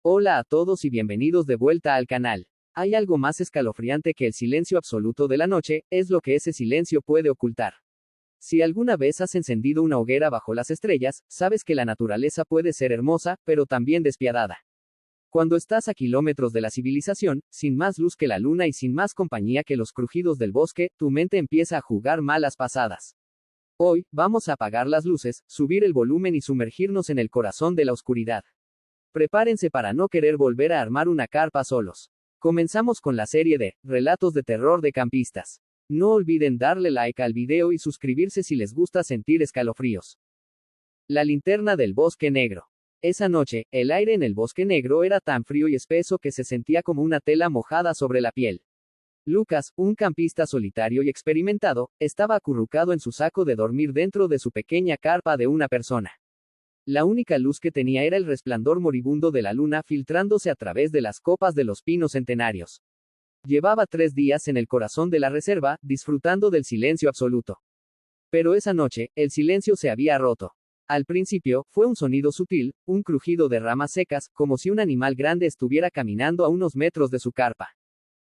Hola a todos y bienvenidos de vuelta al canal. Hay algo más escalofriante que el silencio absoluto de la noche, es lo que ese silencio puede ocultar. Si alguna vez has encendido una hoguera bajo las estrellas, sabes que la naturaleza puede ser hermosa, pero también despiadada. Cuando estás a kilómetros de la civilización, sin más luz que la luna y sin más compañía que los crujidos del bosque, tu mente empieza a jugar malas pasadas. Hoy, vamos a apagar las luces, subir el volumen y sumergirnos en el corazón de la oscuridad. Prepárense para no querer volver a armar una carpa solos. Comenzamos con la serie de relatos de terror de campistas. No olviden darle like al video y suscribirse si les gusta sentir escalofríos. La linterna del bosque negro. Esa noche, el aire en el bosque negro era tan frío y espeso que se sentía como una tela mojada sobre la piel. Lucas, un campista solitario y experimentado, estaba acurrucado en su saco de dormir dentro de su pequeña carpa de una persona. La única luz que tenía era el resplandor moribundo de la luna filtrándose a través de las copas de los pinos centenarios. Llevaba 3 días en el corazón de la reserva, disfrutando del silencio absoluto. Pero esa noche, el silencio se había roto. Al principio, fue un sonido sutil, un crujido de ramas secas, como si un animal grande estuviera caminando a unos metros de su carpa.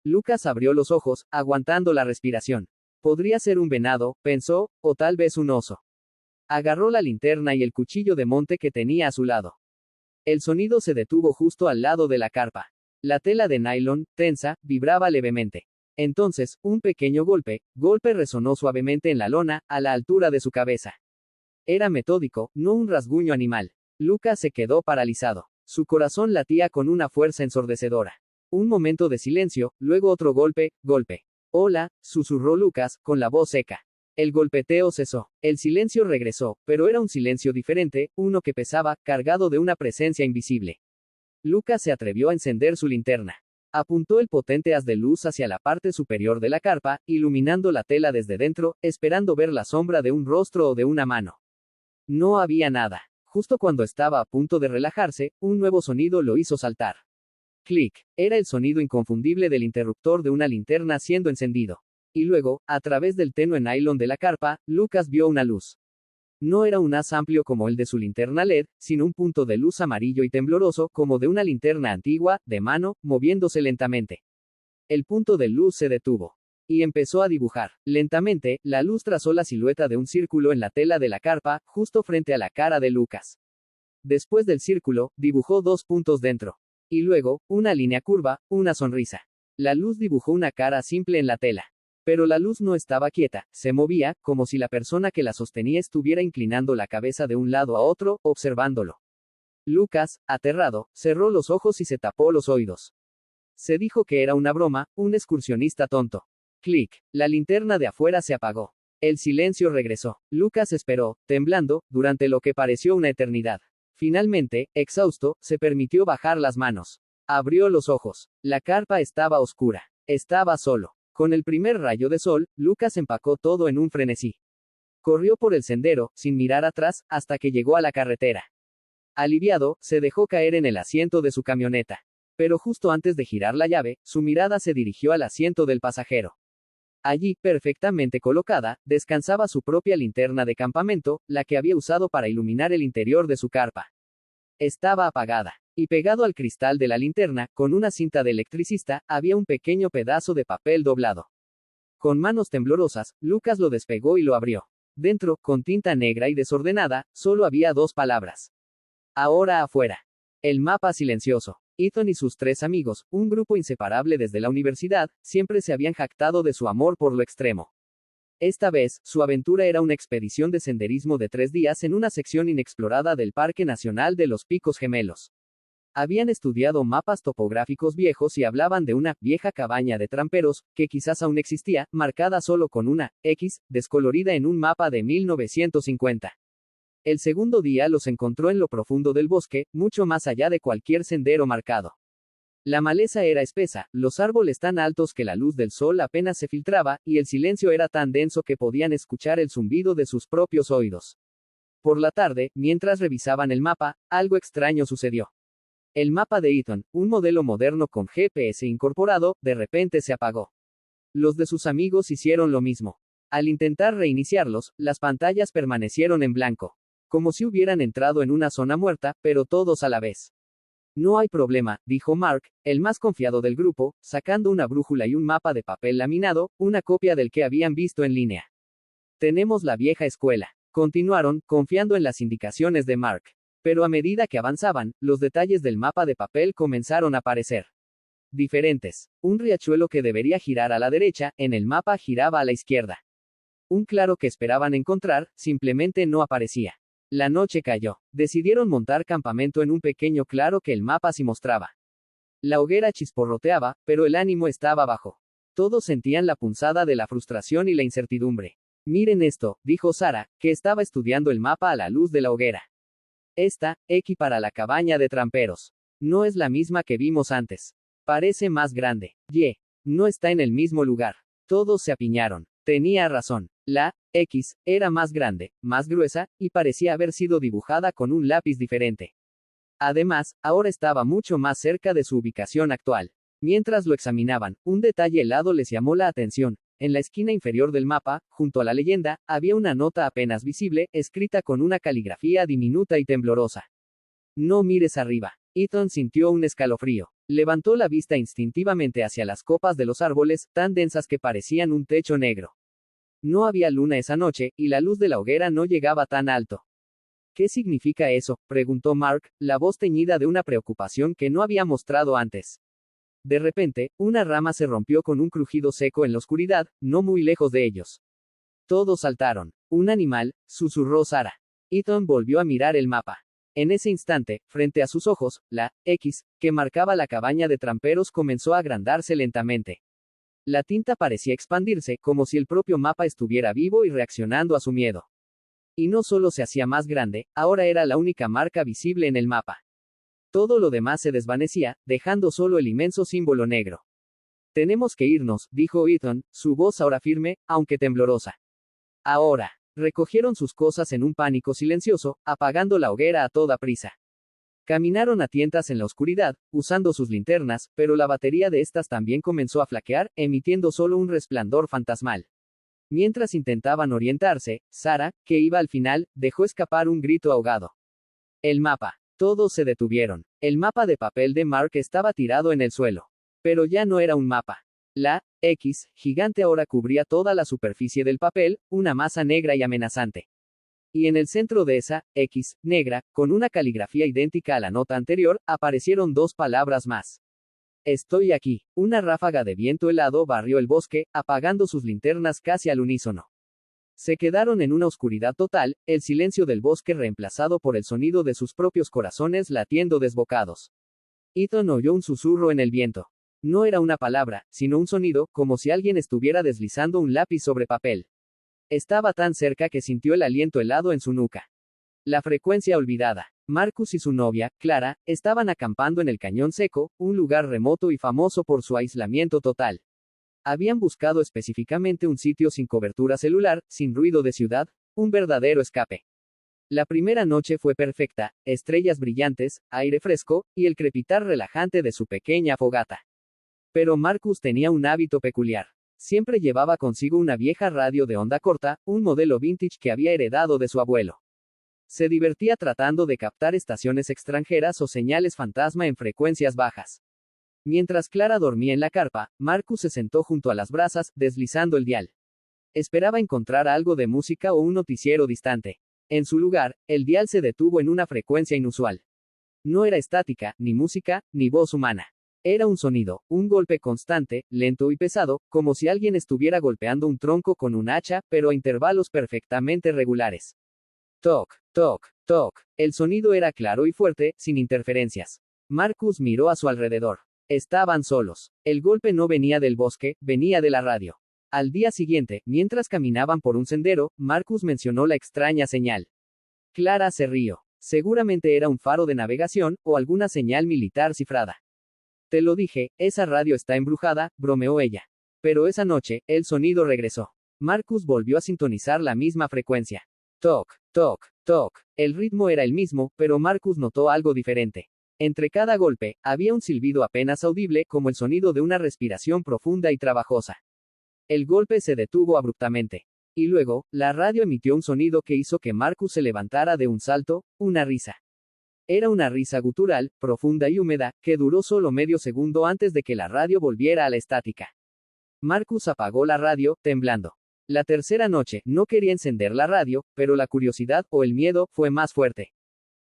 Lucas abrió los ojos, aguantando la respiración. Podría ser un venado, pensó, o tal vez un oso. Agarró la linterna y el cuchillo de monte que tenía a su lado. El sonido se detuvo justo al lado de la carpa. La tela de nylon, tensa, vibraba levemente. Entonces, un pequeño golpe resonó suavemente en la lona, a la altura de su cabeza. Era metódico, no un rasguño animal. Lucas se quedó paralizado. Su corazón latía con una fuerza ensordecedora. Un momento de silencio, luego otro golpe. Hola, susurró Lucas, con la voz seca. El golpeteo cesó. El silencio regresó, pero era un silencio diferente, uno que pesaba, cargado de una presencia invisible. Lucas se atrevió a encender su linterna. Apuntó el potente haz de luz hacia la parte superior de la carpa, iluminando la tela desde dentro, esperando ver la sombra de un rostro o de una mano. No había nada. Justo cuando estaba a punto de relajarse, un nuevo sonido lo hizo saltar. Clic. Era el sonido inconfundible del interruptor de una linterna siendo encendido. Y luego, a través del tenue nylon de la carpa, Lucas vio una luz. No era un haz amplio como el de su linterna LED, sino un punto de luz amarillo y tembloroso, como de una linterna antigua, de mano, moviéndose lentamente. El punto de luz se detuvo. Y empezó a dibujar. Lentamente, la luz trazó la silueta de un círculo en la tela de la carpa, justo frente a la cara de Lucas. Después del círculo, dibujó 2 puntos dentro. Y luego, una línea curva, una sonrisa. La luz dibujó una cara simple en la tela. Pero la luz no estaba quieta, se movía, como si la persona que la sostenía estuviera inclinando la cabeza de un lado a otro, observándolo. Lucas, aterrado, cerró los ojos y se tapó los oídos. Se dijo que era una broma, un excursionista tonto. Clic. La linterna de afuera se apagó. El silencio regresó. Lucas esperó, temblando, durante lo que pareció una eternidad. Finalmente, exhausto, se permitió bajar las manos. Abrió los ojos. La carpa estaba oscura. Estaba solo. Con el primer rayo de sol, Lucas empacó todo en un frenesí. Corrió por el sendero, sin mirar atrás, hasta que llegó a la carretera. Aliviado, se dejó caer en el asiento de su camioneta. Pero justo antes de girar la llave, su mirada se dirigió al asiento del pasajero. Allí, perfectamente colocada, descansaba su propia linterna de campamento, la que había usado para iluminar el interior de su carpa. Estaba apagada. Y pegado al cristal de la linterna, con una cinta de electricista, había un pequeño pedazo de papel doblado. Con manos temblorosas, Lucas lo despegó y lo abrió. Dentro, con tinta negra y desordenada, solo había 2 palabras. Ahora afuera. El mapa silencioso. Ethan y sus 3 amigos, un grupo inseparable desde la universidad, siempre se habían jactado de su amor por lo extremo. Esta vez, su aventura era una expedición de senderismo de 3 días en una sección inexplorada del Parque Nacional de los Picos Gemelos. Habían estudiado mapas topográficos viejos y hablaban de una vieja cabaña de tramperos, que quizás aún existía, marcada solo con una X, descolorida en un mapa de 1950. El segundo día los encontró en lo profundo del bosque, mucho más allá de cualquier sendero marcado. La maleza era espesa, los árboles tan altos que la luz del sol apenas se filtraba, y el silencio era tan denso que podían escuchar el zumbido de sus propios oídos. Por la tarde, mientras revisaban el mapa, algo extraño sucedió. El mapa de Ethan, un modelo moderno con GPS incorporado, de repente se apagó. Los de sus amigos hicieron lo mismo. Al intentar reiniciarlos, las pantallas permanecieron en blanco. Como si hubieran entrado en una zona muerta, pero todos a la vez. No hay problema, dijo Mark, el más confiado del grupo, sacando una brújula y un mapa de papel laminado, una copia del que habían visto en línea. Tenemos la vieja escuela. Continuaron, confiando en las indicaciones de Mark. Pero a medida que avanzaban, los detalles del mapa de papel comenzaron a aparecer diferentes. Un riachuelo que debería girar a la derecha, en el mapa giraba a la izquierda. Un claro que esperaban encontrar, simplemente no aparecía. La noche cayó. Decidieron montar campamento en un pequeño claro que el mapa sí mostraba. La hoguera chisporroteaba, pero el ánimo estaba bajo. Todos sentían la punzada de la frustración y la incertidumbre. Miren esto, dijo Sara, que estaba estudiando el mapa a la luz de la hoguera. Esta, X para la cabaña de tramperos. No es la misma que vimos antes. Parece más grande. No está en el mismo lugar. Todos se apiñaron. Tenía razón. La X era más grande, más gruesa, y parecía haber sido dibujada con un lápiz diferente. Además, ahora estaba mucho más cerca de su ubicación actual. Mientras lo examinaban, un detalle helado les llamó la atención. En la esquina inferior del mapa, junto a la leyenda, había una nota apenas visible, escrita con una caligrafía diminuta y temblorosa. No mires arriba. Ethan sintió un escalofrío. Levantó la vista instintivamente hacia las copas de los árboles, tan densas que parecían un techo negro. No había luna esa noche, y la luz de la hoguera no llegaba tan alto. ¿Qué significa eso?, preguntó Mark, la voz teñida de una preocupación que no había mostrado antes. De repente, una rama se rompió con un crujido seco en la oscuridad, no muy lejos de ellos. Todos saltaron. Un animal, susurró Sara. Ethan volvió a mirar el mapa. En ese instante, frente a sus ojos, la X, que marcaba la cabaña de tramperos comenzó a agrandarse lentamente. La tinta parecía expandirse, como si el propio mapa estuviera vivo y reaccionando a su miedo. Y no solo se hacía más grande, ahora era la única marca visible en el mapa. Todo lo demás se desvanecía, dejando solo el inmenso símbolo negro. Tenemos que irnos, dijo Ethan, su voz ahora firme, aunque temblorosa. Ahora. Recogieron sus cosas en un pánico silencioso, apagando la hoguera a toda prisa. Caminaron a tientas en la oscuridad, usando sus linternas, pero la batería de estas también comenzó a flaquear, emitiendo solo un resplandor fantasmal. Mientras intentaban orientarse, Sara, que iba al final, dejó escapar un grito ahogado. El mapa. Todos se detuvieron. El mapa de papel de Mark estaba tirado en el suelo. Pero ya no era un mapa. La X gigante ahora cubría toda la superficie del papel, una masa negra y amenazante. Y en el centro de esa X negra, con una caligrafía idéntica a la nota anterior, aparecieron dos palabras más. Estoy aquí. Una ráfaga de viento helado barrió el bosque, apagando sus linternas casi al unísono. Se quedaron en una oscuridad total, el silencio del bosque reemplazado por el sonido de sus propios corazones latiendo desbocados. Ethan oyó un susurro en el viento. No era una palabra, sino un sonido, como si alguien estuviera deslizando un lápiz sobre papel. Estaba tan cerca que sintió el aliento helado en su nuca. La frecuencia olvidada. Marcus y su novia, Clara, estaban acampando en el Cañón Seco, un lugar remoto y famoso por su aislamiento total. Habían buscado específicamente un sitio sin cobertura celular, sin ruido de ciudad, un verdadero escape. La primera noche fue perfecta, estrellas brillantes, aire fresco, y el crepitar relajante de su pequeña fogata. Pero Marcus tenía un hábito peculiar. Siempre llevaba consigo una vieja radio de onda corta, un modelo vintage que había heredado de su abuelo. Se divertía tratando de captar estaciones extranjeras o señales fantasma en frecuencias bajas. Mientras Clara dormía en la carpa, Marcus se sentó junto a las brasas, deslizando el dial. Esperaba encontrar algo de música o un noticiero distante. En su lugar, el dial se detuvo en una frecuencia inusual. No era estática, ni música, ni voz humana. Era un sonido, un golpe constante, lento y pesado, como si alguien estuviera golpeando un tronco con un hacha, pero a intervalos perfectamente regulares. Toc, toc, toc. El sonido era claro y fuerte, sin interferencias. Marcus miró a su alrededor. Estaban solos. El golpe no venía del bosque, venía de la radio. Al día siguiente, mientras caminaban por un sendero, Marcus mencionó la extraña señal. Clara se rió. Seguramente era un faro de navegación, o alguna señal militar cifrada. Te lo dije, esa radio está embrujada, bromeó ella. Pero esa noche, el sonido regresó. Marcus volvió a sintonizar la misma frecuencia. Toc, toc, toc. El ritmo era el mismo, pero Marcus notó algo diferente. Entre cada golpe, había un silbido apenas audible, como el sonido de una respiración profunda y trabajosa. El golpe se detuvo abruptamente. Y luego, la radio emitió un sonido que hizo que Marcus se levantara de un salto, una risa. Era una risa gutural, profunda y húmeda, que duró solo medio segundo antes de que la radio volviera a la estática. Marcus apagó la radio, temblando. La tercera noche, no quería encender la radio, pero la curiosidad, o el miedo, fue más fuerte.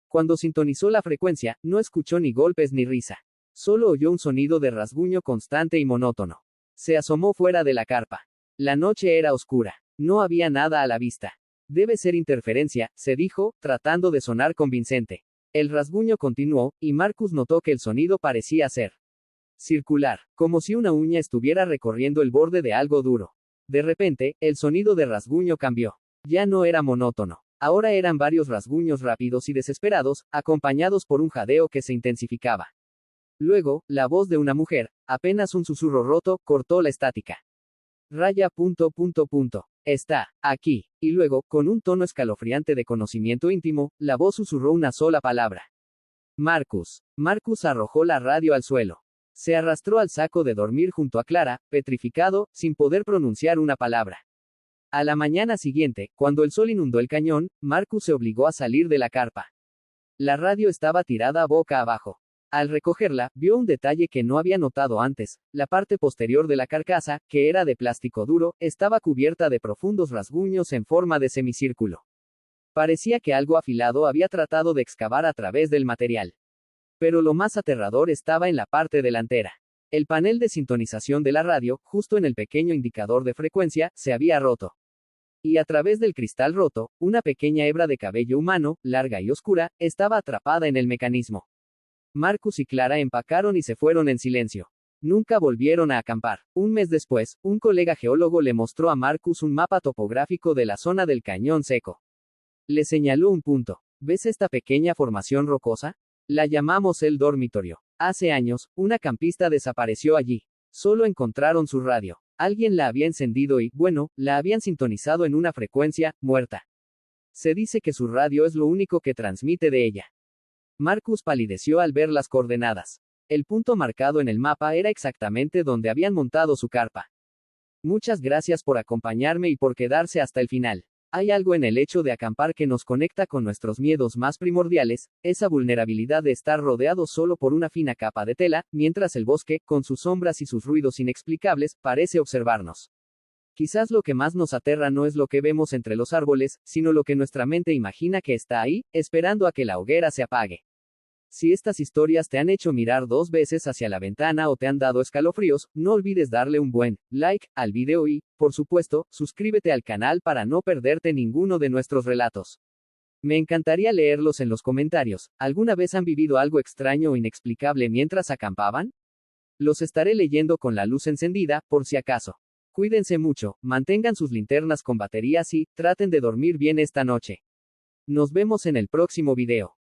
Cuando sintonizó la frecuencia, no escuchó ni golpes ni risa. Solo oyó un sonido de rasguño constante y monótono. Se asomó fuera de la carpa. La noche era oscura. No había nada a la vista. Debe ser interferencia, se dijo, tratando de sonar convincente. El rasguño continuó, y Marcus notó que el sonido parecía ser circular, como si una uña estuviera recorriendo el borde de algo duro. De repente, el sonido de rasguño cambió. Ya no era monótono. Ahora eran varios rasguños rápidos y desesperados, acompañados por un jadeo que se intensificaba. Luego, la voz de una mujer, apenas un susurro roto, cortó la estática. Raya. Está aquí. Y luego, con un tono escalofriante de conocimiento íntimo, la voz susurró una sola palabra. Marcus. Marcus arrojó la radio al suelo. Se arrastró al saco de dormir junto a Clara, petrificado, sin poder pronunciar una palabra. A la mañana siguiente, cuando el sol inundó el cañón, Marcus se obligó a salir de la carpa. La radio estaba tirada boca abajo. Al recogerla, vio un detalle que no había notado antes. La parte posterior de la carcasa, que era de plástico duro, estaba cubierta de profundos rasguños en forma de semicírculo. Parecía que algo afilado había tratado de excavar a través del material. Pero lo más aterrador estaba en la parte delantera. El panel de sintonización de la radio, justo en el pequeño indicador de frecuencia, se había roto. Y a través del cristal roto, una pequeña hebra de cabello humano, larga y oscura, estaba atrapada en el mecanismo. Marcus y Clara empacaron y se fueron en silencio. Nunca volvieron a acampar. Un mes después, un colega geólogo le mostró a Marcus un mapa topográfico de la zona del cañón seco. Le señaló un punto. ¿Ves esta pequeña formación rocosa? La llamamos el dormitorio. Hace años, una campista desapareció allí. Solo encontraron su radio. Alguien la había encendido y, bueno, la habían sintonizado en una frecuencia muerta. Se dice que su radio es lo único que transmite de ella. Marcus palideció al ver las coordenadas. El punto marcado en el mapa era exactamente donde habían montado su carpa. Muchas gracias por acompañarme y por quedarse hasta el final. Hay algo en el hecho de acampar que nos conecta con nuestros miedos más primordiales, esa vulnerabilidad de estar rodeado solo por una fina capa de tela, mientras el bosque, con sus sombras y sus ruidos inexplicables, parece observarnos. Quizás lo que más nos aterra no es lo que vemos entre los árboles, sino lo que nuestra mente imagina que está ahí, esperando a que la hoguera se apague. Si estas historias te han hecho mirar 2 veces hacia la ventana o te han dado escalofríos, no olvides darle un buen like al video y, por supuesto, suscríbete al canal para no perderte ninguno de nuestros relatos. Me encantaría leerlos en los comentarios. ¿Alguna vez han vivido algo extraño o inexplicable mientras acampaban? Los estaré leyendo con la luz encendida, por si acaso. Cuídense mucho, mantengan sus linternas con baterías y traten de dormir bien esta noche. Nos vemos en el próximo video.